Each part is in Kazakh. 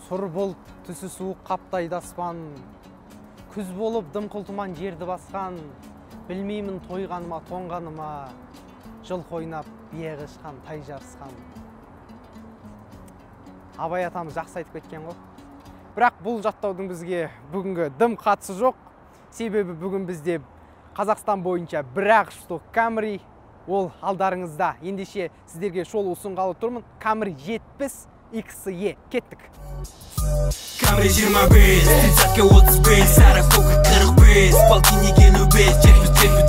Сұр бұлт, түсі суық қаптайды аспан. Күз болып дымқыл тұман жерді басқан. Білмеймін тойғаныма, тоңғаныма. Жылқы ойнап, бие қышқан, тай жарысқан. Абай атамыз жақсы айтып кеткен ғой. Бірақ бұл жаттаудың бізге бүгінгі дым қатысы жоқ. Себебі бүгін бізде Қазақстан бойынша бір-ақ штук Camry, ол алдарыңызда. Ендеше сіздерге шолу ұсынғалы тұрмын. Camry 70 XE. Кеттік. Camry 25, 30-ке 35, сары көкір 45, Полтиннике 05,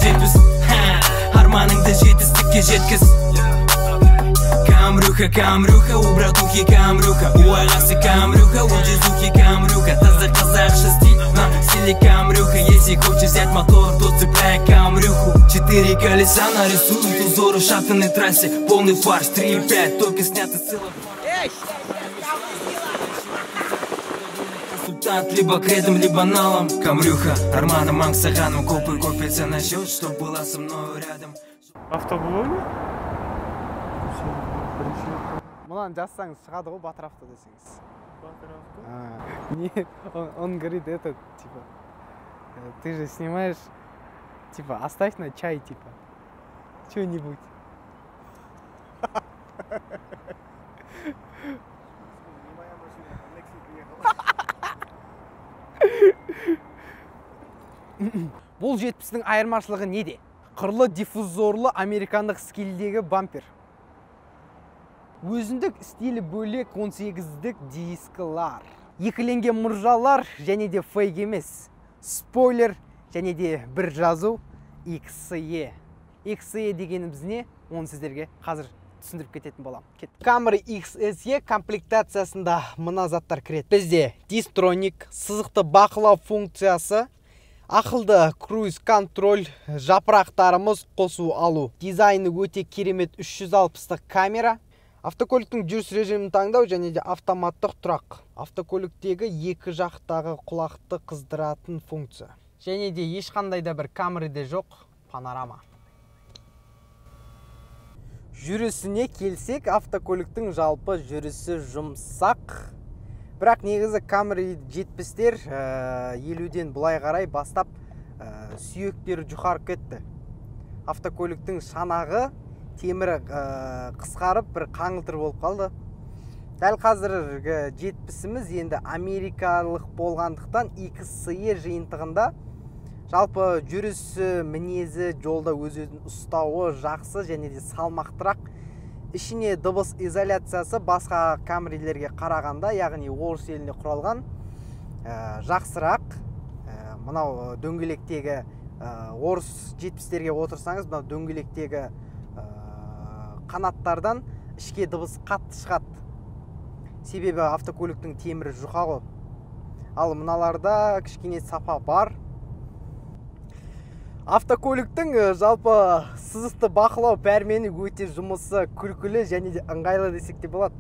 70. Арманыңды жетістікке жеткіз. Камрюха, у братухи Камрюха, у ағасы Камрюха, у дедухи Камрюха. Таза қазақша стиль, на стиле Камрюха. Если хочешь взять мотор, то цепляй Камрюху. 4 колеса нарисуют узоры шахтной трассе. Полный фарш, 3,5, только снято с целого. Консультант либо кредом, либо налом. Камрюха, Арманом, Ангсаганом, копится на счет, чтоб была со мной рядом. Автоблоги? Мұнан жазсаңыз шығады ғой, Батыр авто десеңіз. Батыр авто? Не, он говорит, это, типа, ты же снимаешь, типа, оставь на чай, типа, что-нибудь. Бұл 70-дің айырмашылығы неде? Қырлы диффузорлы американдық стильдегі бампер. Өзіндік стилі бөлек 18-дік дискілар. Екіленген мұржалар және де фейк емес. Спойлер және де бір жазу XE. XE дегеніміз не? Оны сіздерге қазір түсіндіріп кететін болам. Camry XE комплектациясында мына заттар кіреді. Бізде дистроник, сызықты бақылау функциясы, ақылды круиз контроль, жапырақтарымыз қосу алу. Дизайны өте керемет 360-ық камера. Автокөліктің жүріс режимін таңдау және де автоматтық тұрақ. Автокөліктегі екі жақтағы құлақты қыздыратын функция. Және де ешқандай да бір Camry'де жоқ панорама. Жүрісіне келсек, автокөліктің жалпы жүрісі жұмсақ. Бірақ негізі Camry 70-тер 50-ден бұлай қарай бастап сүйектері жұқарып кетті. Автокөліктің шанағы темірі қысқарып бір қаңылтыр болып қалды. Дәл қазіргі 70-іміз енді америкалық болғандықтан XE жиынтығында жалпы жүрісі, мінезі, жолда өз-өзін ұстауы жақсы және де салмақтырақ. Ішіне дыбыс изоляциясы басқа Camry'лерге қарағанда, яғни орыс елінде құралған жақсырақ. Мынау дөңгелектегі орыс 70-терге отырсаңыз, мынау дөңгелектегі қанаттардан ішке дыбыс қатты шығады. Себебі автокөліктің темірі жұқа ғой. Ал мыналарда кішкене сапа бар. Автокөліктің жалпы сызықты бақылау пәрмені өте жұмысы күлкілі және де ыңғайлы десек те болады.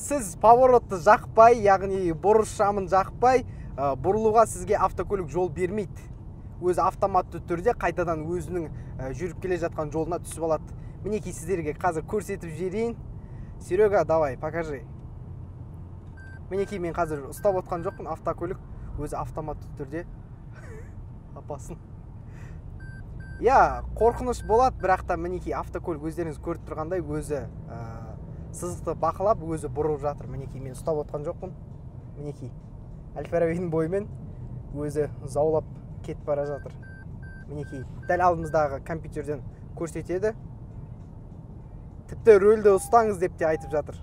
Сіз поворотты жақпай, яғни бұрыш шамын жақпай, бұрылуға сізге автокөлік жол бермейді. Өзі автоматты түрде қайтадан өзінің жүріп келе жатқан жолына түсіп алады. Мінекей сіздерге қазір көрсетіп жіберейін. Серега, давай, покажи. Мінекей мен қазір ұстап отқан жоқпын, автокөлік өзі автоматты түрде апасын. Я, қорқыныш болады, бірақ та мінекей автокөлік өздеріңіз көріп тұрғандай өзі сызықты бақылап, өзі бұрып жатыр. Мінекей мен ұстап отқан жоқпын. Мінекей Әл-Фарабидің бойымен өзі заулап кетіп бара жатыр. Мінекей дәл алдымыздағы компьютерден көрсетеді. Тіпті рөлді ұстаңыз деп те айтып жатыр.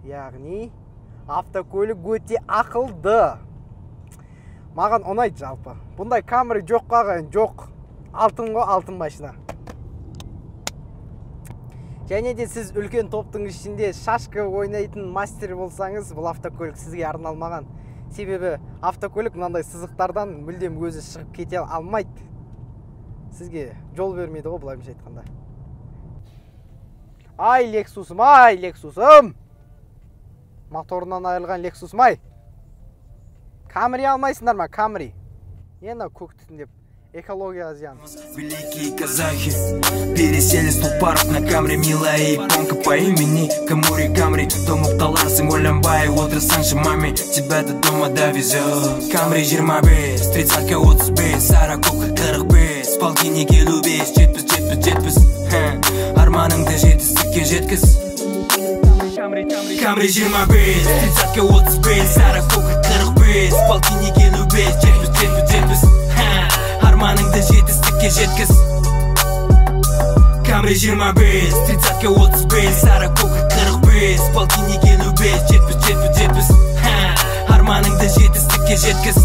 Яғни автокөлік өте ақылды. Маған ұнайды жалпы. Бұндай Camry жоқ қаған жоқ. Алтын ғой, алтын машина. Және де сіз үлкен топтың ішінде шашка ойнайтын мастер болсаңыз, бұл автокөлік сізге арналмаған. Себебі автокөлік мынандай сызықтардан мүлдем өзі шығып кете алмайды. Сізге жол бермейді ғой, былайша айтқанда. Ай, Lexus'um! Моторынан айырылған Lexus'um, ай! Camry алмайсыңдар ма, Camry? Ена көк түтіндеп, экологияға зиян. Великие казахи пересели с паров на Camry, милая японка по имени Камури Камри. То мукталарсың ойланбай жайлай отырсаңшы маме, тебя до дома довезет. Камри 25, 30-ка 35, сара көкір 45, полтинник 55, жетпіс арманыңды жетістікке жеткіз. Камри 25, 30-ка 35, сара көкір 45, полтинник 55, жетпіс арманыңды жетістікке жеткіз. Камри 25, 30-ка 35, сара көкір 45, полтинник 55, жетпіс арманыңды жетістікке жеткіз.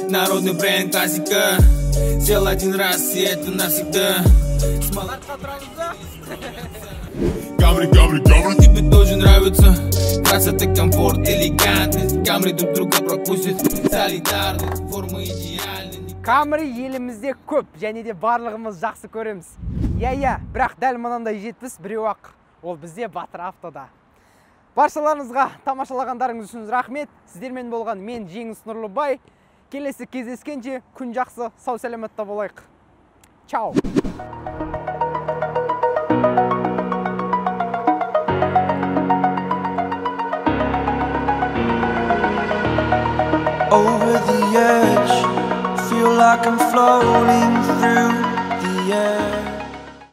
Народный бренд классика. Сделал один раз, и это навсегда. Камри, тебе тоже нравится красота, комфорт, элегантность. Камри друг друга пропустят. Солидарность, форма идеальна. Камри елімізде көп, және де барлығымыз жақсы көреміз. Иә, бірақ дәл мынандай жетпіс біреу-ақ, ол бізде Батыр автода. Баршаларыңызға тамашалағандарыңыз үшін рахмет. Сіздермен болған мен Жеңіс Нұрлыбай. Келесі кездескенше күн жақсы, сау сәлеметте болайық. Чао! Over the edge, feel like I'm floating through the air.